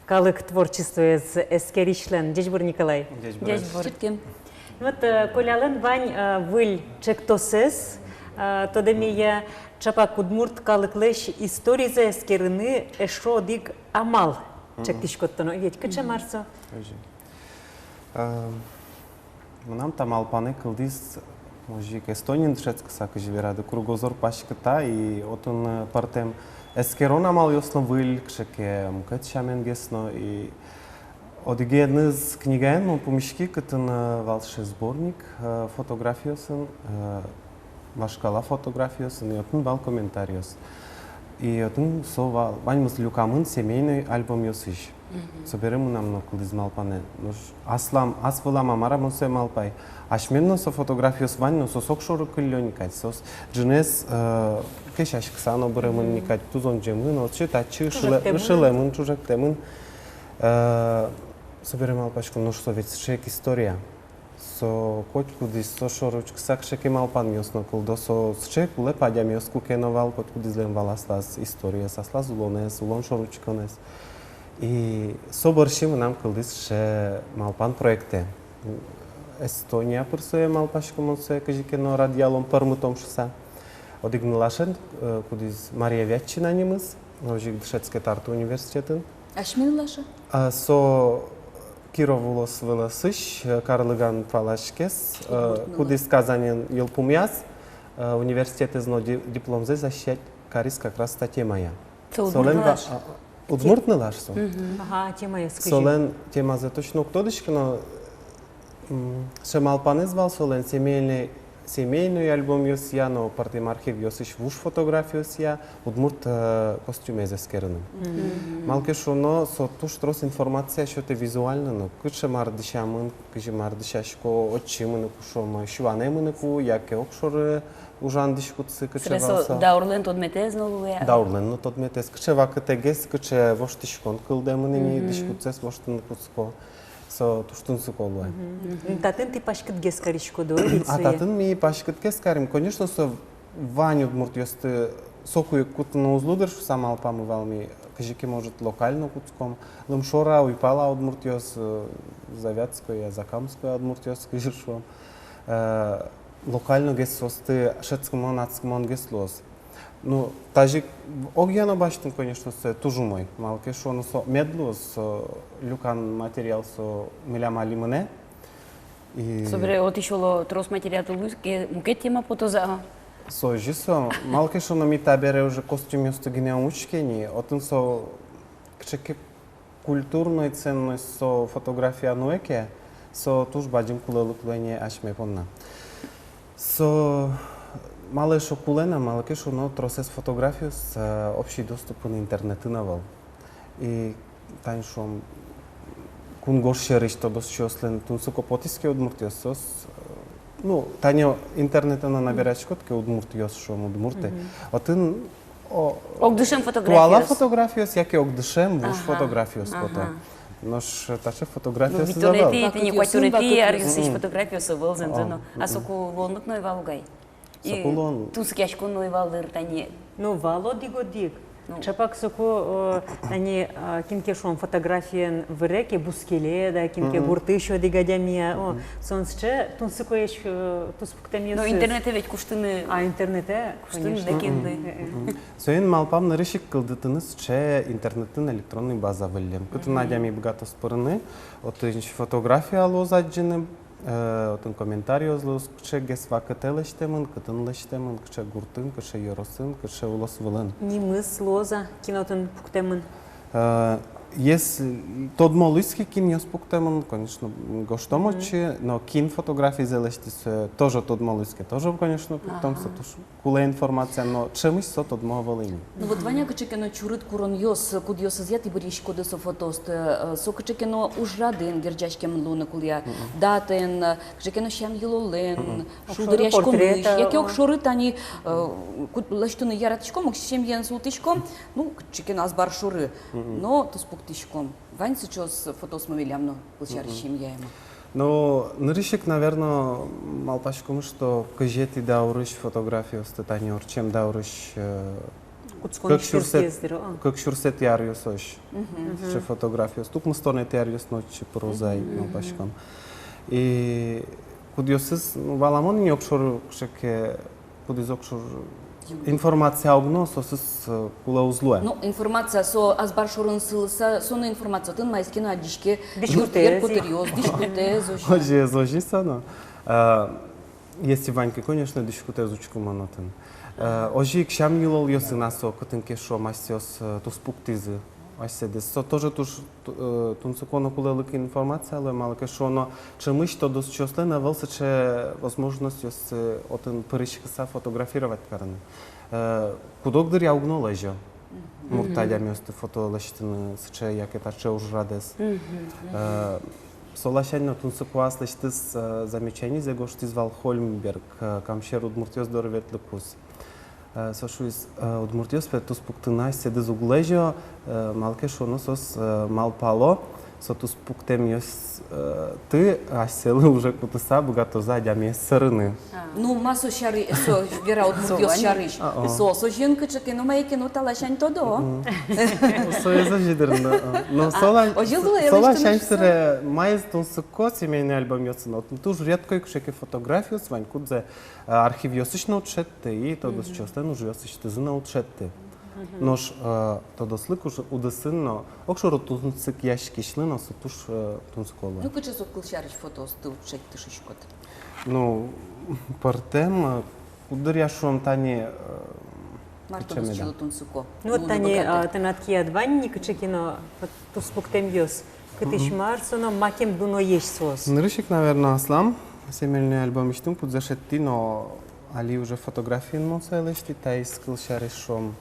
калык творчество из эскеришлен. Дежбур Николай. Дежбур. Вот колялен вань выль чектосес, тодемия чапак удмурт калыклеш истории за эскерины эшодик амал. Чектишкоттоно, ведь кыча марсо? Нам там алпаны кылдис, мужик Эстонин дышецкыса кыжверады кругозор пашкыта и отын партем эскерон амал ёсно выль кшеке мкет шаменгесно и одигеныз книгаен он помешки кытын валши сборник фотографиясын, машкала фотографиясын и отын вал комментариос. И отын со ваньмыз люкамын семейный альбом ёсыш. Соберем нам на кулиз малпане. Аслам, асвылам амара мусе малпай. Ашменно со фотографиос ваньно со сокшору кылёникать. Сос джинес кешаш ксано бремын никать тузон джемын, отче тачы шилемын чужактемын. Соберем малпашку, ну что ведь шек история. Со кочкудис со шоручк сакшеке малпан мёсно кулдо со шек лепадя мёску кеновал кочкудис лем валастас история саслаз улонес улон шоручконес. И соборшим нам кылдис ше малпан проекте. Эстония пырсое малпашку монсе кажикено радиалом пармутом шса. Одигнулашен кудис Мария Вятчина немыс, ножик дышецке тарту университетын. Ашминлаша? Со Кировулос выласыш, Карлыган палашкес, кудис Казанин елпумяс, университет изно дипломзе защищать карис как раз та тема я. Удмуртны лашсу. Ага, тема я скажи. Солен тема за точно кто дышки, но шемалпан извал солен семейный альбом ёсия, но партим архив ёсыш вуш фотографию ёсия, удмурт костюме заскерным. Малкешу, но со туш трос информация, что это визуально, но кыча мардышамын, кыча мардышашко, отчимын кушома, шуанемын ку, яке окшоры ужандышкутсы кычевалса. Сресо даурлен тодметез нолуя. Даурлен, но тодметез кычева кытегес, кыче воштышкон кылдемын и дышкутсес воштын куцко. Со туштун суколуа. Татын ты пашкет гескаричко дойдет. А татын ми пашкет гескарим. Конечно, со ваню удмурт ёсты сокуй кутно узлудыр сам алпамывал ми, кажики может локально куцком. Лымшора уйпала удмурт ёс завятская, закамская удмурт ёс кажишо. Локально гес состы шецкмон, ацкмон гес лос. Ну, тажик огьяно баштын, конечно, с тужумой. Малке шо, но со медлу, с люкан материал со миляма лимоне. Собре, от ишоло трос материал луйске, мукет тема потоза. Сожисо, малке шо на мита бере уже костюм ёсто генеумучкени, отын со кчеке культурной ценность со фотография нуэке, со туж баджим кулелукление ашме понна. Со мале шо кулена, малке шо но тросес фотографию с общий доступ на интернет навал. И тань шо кун гошериш то дос чослен тун суко потиске удмуртиосос. Ну, таня интернета на набирачкот ке удмуртиос шо удмурте. Отын Огдышем туала фотографиос. фотографиос, яке огдышем вуш фотографиос пота. Нош таше фотографиос Ну, завал. битонети, не кватюнети, арюсиш фотографиос волзен, а соку волнук ноевалугай. Сокулон. Туск яшкун ноевалыр тани. Ну, вало дигодик. Чапак соко они кинке шон фотографиен в реке бускеле, да, кинке гурты еще дигадямия. Сонсче тунсыко еще туспуктамия. Но интернете ведь куштыны. А интернете, куштыны декенды. Соен малпам нарышик кылдытыныз че интернеттин электронный база вылем. Кыты надями богато спорны, отын фотография алозаджины, отын комментарий озлус, кче гесвака телештемын, кытын лештемын, кче гуртын, кче йоросын, кче улос вылын. Нимыс лоза кинотын пуктемын. Если тот молыский кин я спуктемон, конечно, гоштомочи, но кин фотографии залештис тоже тот молыский, тоже, конечно, пуктом са туш куле информация, но чемыш со тот мовалини. Ну вот Ваня качекено чурит курон йос, куд йос азят и бориш коды со фотост, со качекено ужраден герджачкем луна кулия, датен, качекено щам йололен, шулдыряшко мыш, яке окшорит они куд лаштуны яратышком, окшем ян султышком, ну качекено азбар шуры, но то спук тишком. Вань сейчас фотос мы велямно получарищем я ему. Но нарышик, наверное, малпашком, что кажети даурыш фотографию статанер, чем даурыш как шурсет яриосош, что фотографию. Тут мы стороны яриос ночи прозай малпашком. И кудиосыз валамон не окшор, что кудиз окшор информация огно сосыз кула узлуя. Ну, информация со азбар шурын сылса, соны информация тын майскина адишке юртер котериоз, дишкутез. Оже зожиса, но если Ванька, конечно, дишкутез учку манотын. Оже кшам нилол йосы насо, кытын кешо масиос туспуктизы. Аседес. Со тоже туж тунцуконо кулелык информация, але мало кешо, но чемыш то дос чосле навелся, че возможность йос отын пырышкаса фотографировать караны. Кудок я угно лежа. Муртадя место фото лештины, че яке тарче уж радес. Солашально тунцукуас лештис замечаний, за го штиз Валхольмберг, камшер удмуртиос дорвет лыкус. Сошуис удмуртиос петус пуктына седез углежо, малке шоно сос малпало, сотус пуктем йос ты, а селы уже кутыса богато задями сырны. Ну, масо шары, со вера удмуртиос шарыш. Со жинка чеке, ну майке, ну талашань тодо. Соеза жидерно. Но солашань сыре майз тунсыко семейный альбом йосын. Отын туж редко икшеке фотографию свань кудзе архив йосышно учетте и тодос чостен уже йосыште зына учетте. Нож тодослык уже удысынно, окшоро тунсык яшкишлыно сутуш тунскола. Ну, кыча сокыл шарыш фотос, ты учет тышышкот. Ну, партем, кудыр яшуам тани... Марто досчило тунсыко. Ну, вот тани тенатки адванни, кычекино туспуктем йос. Кытыш марсоно макем дуно еш сос. Нарышик, наверное, аслам. Семельный альбом иштым подзашетти, но али уже фотографии носил лешти, та искал шаришом.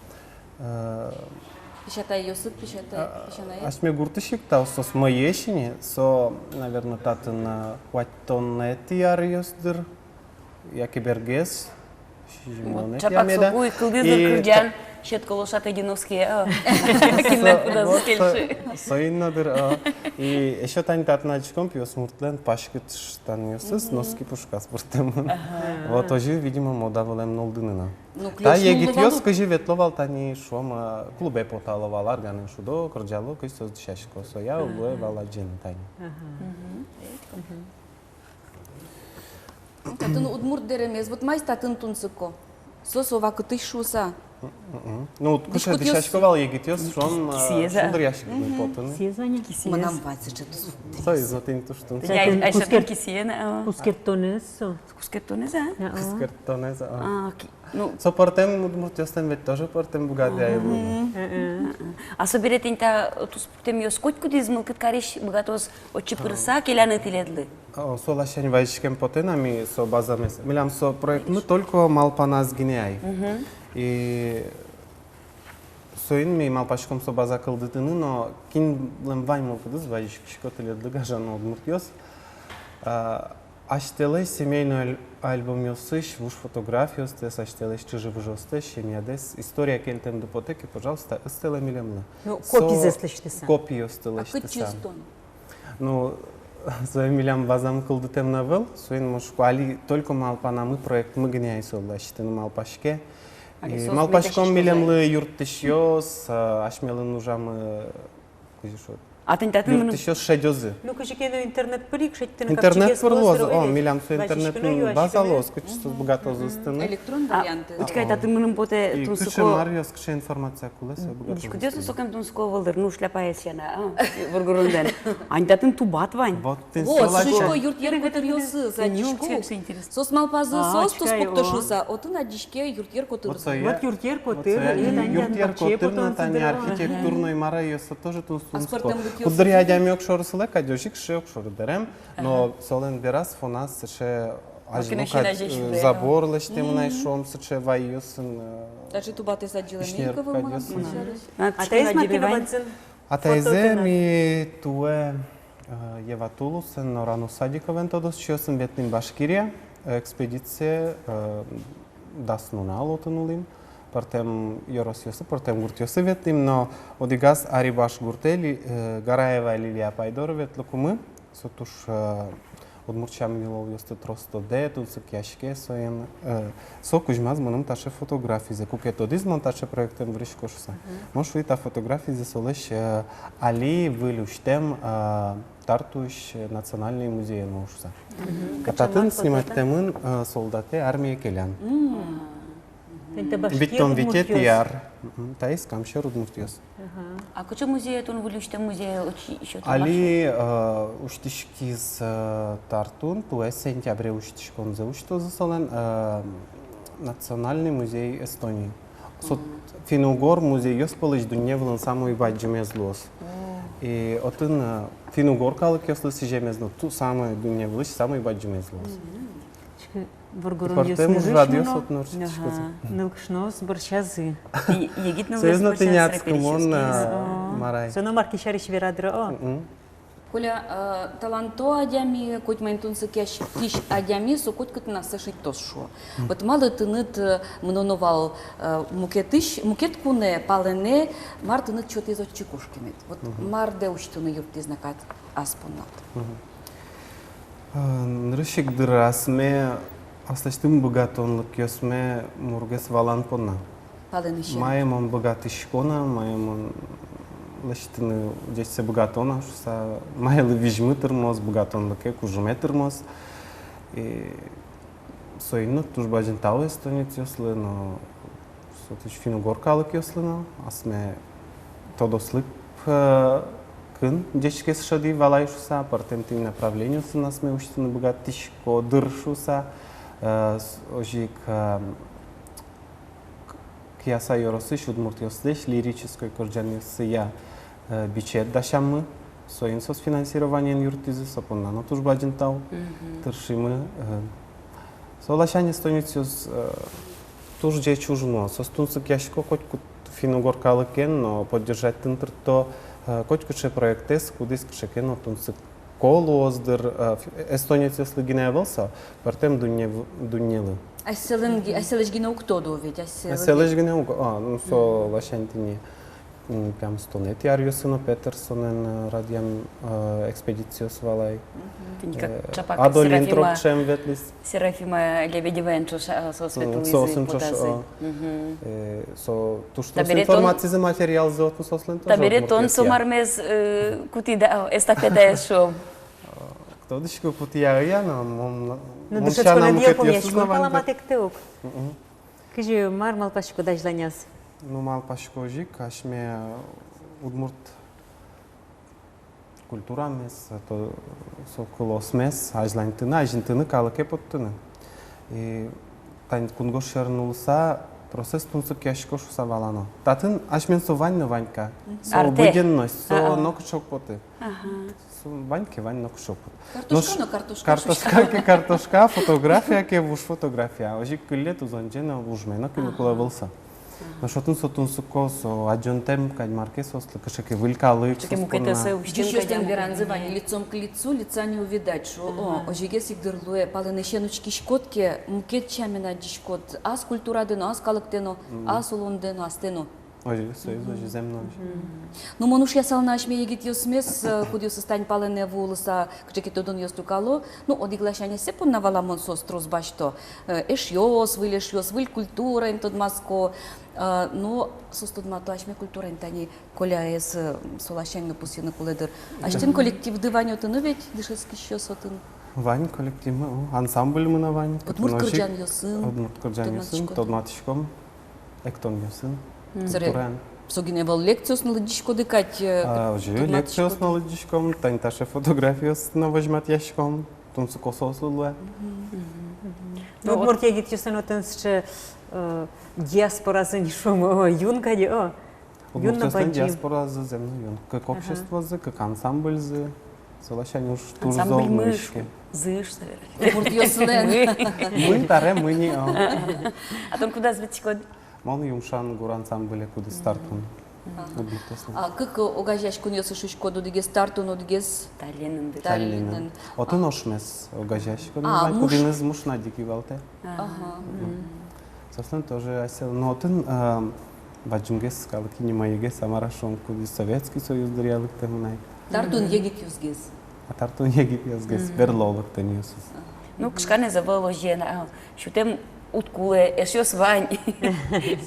Пишатай Йосип, пишатай. Аз ме гуртышик тау сос моешини, со, наверное, татын хваттонети ариосдыр, яке бергес, Чапак соку и кылдызыр кырджан, шет колошат единовские, кинет куда застельши. Соиннадыр, и еще тань татначком пьес муртлен пашкет штаньосыз, носки пушка спортем. Вот ожи, видимо, мода волем нолдынына. Та егит йос, кажи ветловал тани шом клубе поталовал арганен шудо, кырджало, кажи соз дишашко, соя угле вала джин тани. Татын удмурт деремез, вот май статын тунсыко. Сос ова кытыш шуса, Ну, куша дишашковал егитёс, шон шундыр яшик потын. Сезаня. Мынам вайсы чатус. Союз нотин туштун. Я шатер кисиена. Кускертонес. Кускертонез, а? Кускертонез. Ну, со портем удмуртиостен ведь тоже портем бугадя его. А соберетин та тус портем ёс котку дизмылкыт кариш богатос очи пырса келяны тиледлы. Солашень вайшкем потенами со базамес. Милям со проект мы только малпаназ гинеай. И соин ми малпашком со база кылдытыны, но кин лемвайм кыдыз вайшкишко тиледлы гажан удмуртиос. Аштелеш семейный альбом ёсыш, вуш фотографию стес, аштелеш чужи вжостеш, семьядес. История кельтем допотеки, пожалуйста, стела милемла. Ну, копии зеслештеса. Копии стелештеса. А кыт чистон? Ну, своим милям базам кылдытем навел, своим мушку али только малпанамы проект мы гняй солдащите на малпашке. И малпашком милемлы юрттышёс, ашмелы нужамы кузишот. А ты не Юрттышёс шедёзы. Ну, кажется, интернет парик, что ты на Интернет перлоз, о, милям со интернет базалос, кучу богато застыны. Электрон варианты. Очкай, та ты мынын поте И кучу тунсуко. Мариос, кучу информация кулеса богато. Дискутёсно сокем тунсуко вылдыр, ну шляпая сена, вургурунден. Ань тубат вань. Вот ты Вот, солача. шишко юрт котыр ёсы задишко. Сос малпазы сос тус пуктошуса, отын адишке юрт котырсы. Вот юртер котыр, Юртер котыр, Таня архитектурный мара ёсы тоже тунсунско. Кудыря адямёк шорсылы, кадёшик шеок шордерем, но солен берас фонас ше ажнука забор леште мынай шом ше вайюсын. Даже тубаты садила мейковым махмунарыс. А ты смотри, Атайзе ми туе Еватулусен, Норану Садиковен тодос, чиосен ветним Башкирия, экспедиция даснунал отынулим. Портем Йоросиосы, портем Гуртиосы ветлим, но одигаз Арибаш Гуртели, Гараева Лилия Пайдор ветлукумы, сотуш одмурчам милов ёсты тросто де, тут сакяшке соен, сокужмаз мыным таше фотографии, за кукетодиз монташе проектем вришкошуса. Мош уита фотографии за солеш али вылюштем Тартуш национальный музей ношуса. Кататын снимать темын солдаты армии келян. Биттон витет яр, таис камшер удмуртиос. А куча музея тун вылюште музей еще там. Али уштишки с Тартун, туе сентябре уштишкон за ушто засолен национальный музей Эстонии. Сот Финугор музей ёсполыч дуневлен самой баджемезлос. И отын Финугор калык ёслысы жемезно, ту самый дуневлыч самый баджемезлос. Вургурун радиос от норчишкозы. Нылкшнос борщазы. Егит на Союзно тыняцком он марай. Соно марки шариш верадро. Коля таланто адями, коть ментунсы кеш адями, со коть кот нас сашить тосшо. Вот мало тынет многовал мукет куне палене, мар тынет чот из очекушкимет. Вот мар де уштуны юрт изнакат аспонат. Нрышик дырасме Аслаштым богатонлык ёсме мургес валан понна. Маем он богатый шкона, маем он лаштыны здесь богатона, что маелы вижмы термос, богатонлыке кужуме термос. И соинно туж бажен тау эстонец ёслы, но сотыч Финугор калык ёслы, но асме тодослык кын дечкес шади валайшуса, партем тим направлению са насме уштыны богатышко дыршуса. Ожик Кияса Йоросыш удмуртиослеш лирической корджанысы я бичет дашаммы, соин сос финансированиен юртизы сопонна, но туж баджентау, тыршимы. Солашане стойницёс туж же чужно, сос тунсык яшко хоть Финугор калыкен, но поддержать тынтырто хоть куче проектес, кудис кшекен, но тунсык колоздыр эстонец если гиневался, партем дуннелы. Айселеш гинеук тоду ведь, айселеш гинеук, ну со лашантини прям стонет ярюсыно Петерсонен радиам экспедициос валай. Адолин трокчем ветлис. Серафима Лебедевенчо со светлизы потазы. Со туштос информации за материал за отну сослен тоже. Таберетон сомармез кутида эстафета ешо. Кто дышко путия я, но ну дышечко надел помнечко, паламатек теук. Кыжы мар малпашко дажланяс. Ну, малпашко жик, ашме удмурт культура мес, то соколос мес, ажлантына, ажинтыны калыке поттыны. И тань кунгошернулса процесс тунсып кешко шуса валано. Татын ашмен со ваньна ванька, со обыденность, со нокшок поты. Со ваньке вань нокшок пот. Картошка, но картошка. Картошка ке картошка, фотография ке вуш фотография. Ожик кыллет узонжена вужмена кылы кулавылса. Но что тун со тунсуко со аджонтем кадь марке сослы кашеке вылькалы. Чеке мукетасы Еще с тем веранзывание лицом к лицу, лица не увидать, что ожиге сигдырлуе, палыны щеночки шкотки, мукет чамена дишкот, ас культура дено, ас калыктено, ас улон дено, ас дено. Ожи, союз, ожи земно. Ну, монуш я сална ашме егит юсмес, куди состань палене вулыса, кчеки тодон юстукало, ну, одиглашание сепун наваламон сострус башто, эшьос, выль культура, им тод маско, но состудмато ашме культура им тани коля эс солашеньно пусина куледер. Аштин коллектив дыванyo тыны ведь дышецкий щосотын. Вань коллектив, ансамбль мы на вань. Удмурт кырджан юсын. Удмурт кырджан юсын, тодматишком, эктон юсын. Согине вал лекциос на лыдишко дыкать. Ожи, лекциос на лыдишком, тань таше фотографиос на возьмат ящиком, тунсу косос лулуе. Ну, удмурт егит юсын отынсче диаспора занишом юнкади, юнна Удмурт диаспора. диаспора за земно юн. Как общество за, как ансамбль за, солощань уж Ансамбль турзол мышки. Зыш, наверное. Удмурт юсылен. Мы таре, мы не. А там куда звучит? Мал юмшан гур ансамбле куда стартун. А как огажаш куньосы шушко дудиге стартун одигес Таллинен. Таллинен. Отын ошмес огажаш. Муж. Кудин из муж на дикий валте. Собственно, тоже осел. Но отын баджунгес калки не маегес амарашон куди Советский Союз дырялык темнай. Тартун егит юзгес. А тартун егит язгес берлолык теньюсус. Ну, кшкане завало жена. Шутем уткуле, эшьос вань.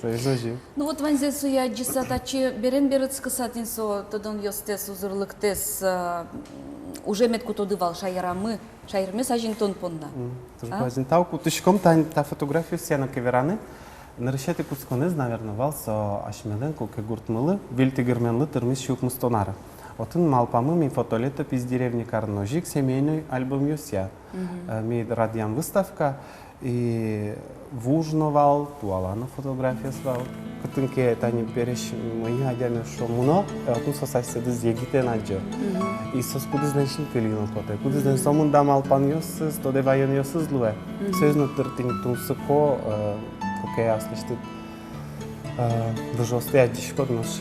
Союзожи. Ну вот ванзе суя джисатачи берен берет скасатин со тодон йостес узырлыктес уже метку тодывал шайрамы, шайрме сажинтон понна. Важен тауку тышком та фотографию сена кевераны. Нарышете кусконез, наверное, вал со ашмелен колке гуртмылы, вильтигерменлы тырмис щук мустонара. Отын малпамы ми фотолетоп из деревни Карножик, семейный альбом Юсья. Ми радиам выставка и вужновал, туалана фотография свал. Кытынке тани береш мои адяны шо муно, отын со соседыз егите наджо. И со скуды значит кылина поте. Куды значит сомун да малпан ёсыз, то девайон ёсыз луэ. Сөзно тыртын тунсыко, коке аслыштыт. Дожосты адишкот наш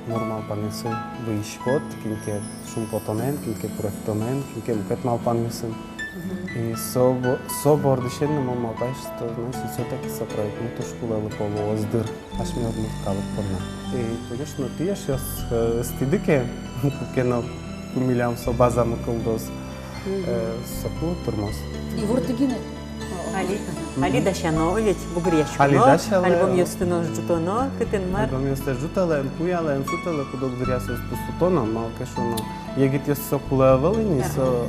нормал панесы выишкот, кинке шумпотомен, кинке проектомен, кинке мукет малпанесын. И собор дышен на малпаш, что значит все-таки сопроект, ну то школа лыполо оздыр, аж мне одну калык порна. И конечно ты ещё стидыке, кено кумилям со базам колдос, соку турмоз. И вортыгине. Али дашано, ведь бугряшко. Али дашало. Альбом юстыно жутоно, кытын мар. Альбом юсте жутален, пуялен, сутален, кудок дырясос пустутона, малкешоно. Егит ёс сокула валини, со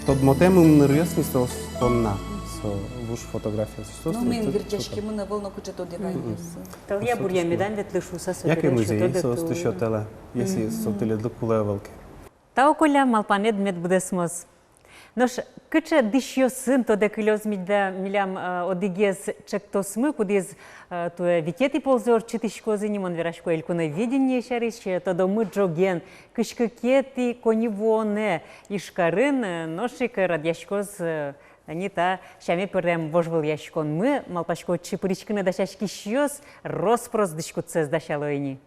тот мотем умнырьёс не со спомна, со вуш фотография. Ну мы ингирчашки мы на волну кучето девайнес. Тал я бурья медан вет лышу со собой. Яке музей со стущотела, если сотели докула валки. Та околя малпанед мед будесмос. Noș, câce dișio sunt o de câlios milям одигез чектосмы, кудез то витети ползор читишко занимон верашко эльку на видение шариш, то домы джоген, кышкакети конивоне ишкарын, ношик радяшкоз они та шаме перем вожвал яшкон мы, малпашко чипуричкины дашашки щёс, роспрос дышку цез дашалойни.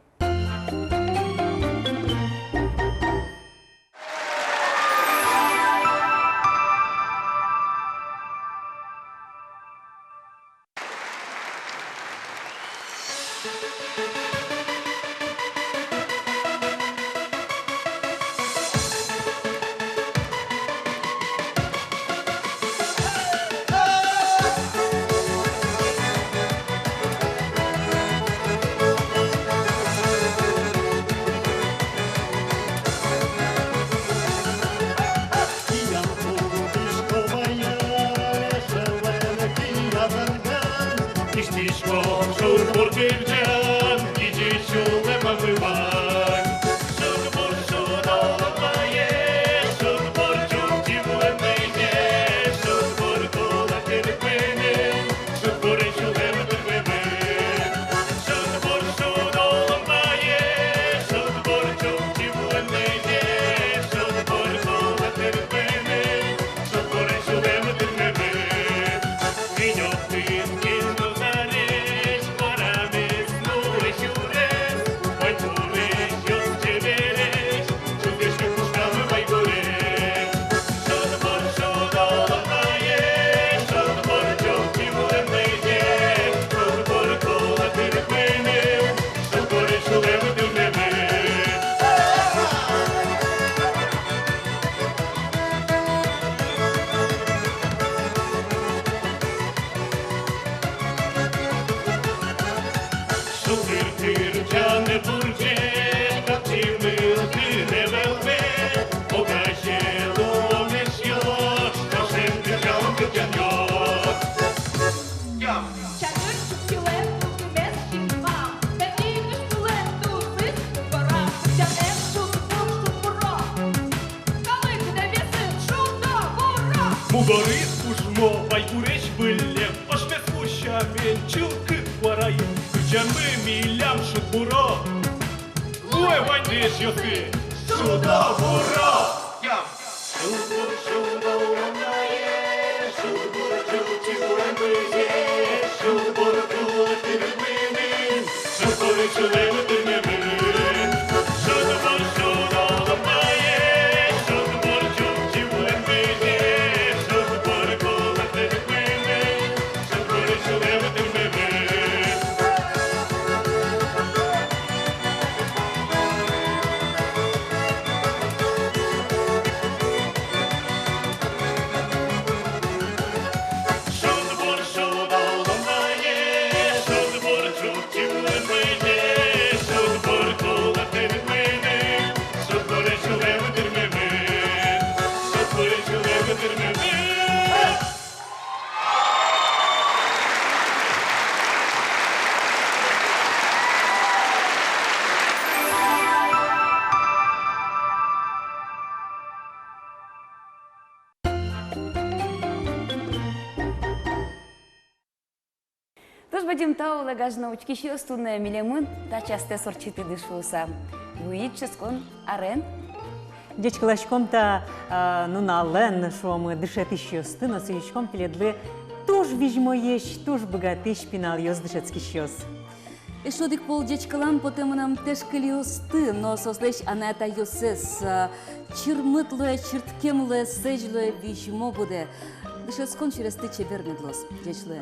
Mugorit ușmo, bai ureș bâlle, oșme spușa menciu cât coaraie, câceam miliam șutburo, ue vai deș eu fi, șudo buro! Șutbur, șudo, rămâie, șutbur, ciuciu, rămâie, șutbur, cu târmâine, șutbur, șudem, târmâine, șutbur, șudo, rămâie, șutbur, ciuciu, rămâie, șutbur, cu târmâine, șutbur, șudem, târmâine. Тож будем таула гаж научки ще студне милемын, та часте сорчити дишуса. Вуїть ческон арен. Дечкалашком та нунален, що ми дишати щости, на силічком піледли туж віжмоєш, туж богатиш пінал йос дишецькі щос. Ешодик пол дечкалам потеманам тешкелиосты, но сослеш анета йосес. Чирмытлое, чирткемлое, сежлое вижмо буде. Дышецкон через ты чебернедлос, дечле.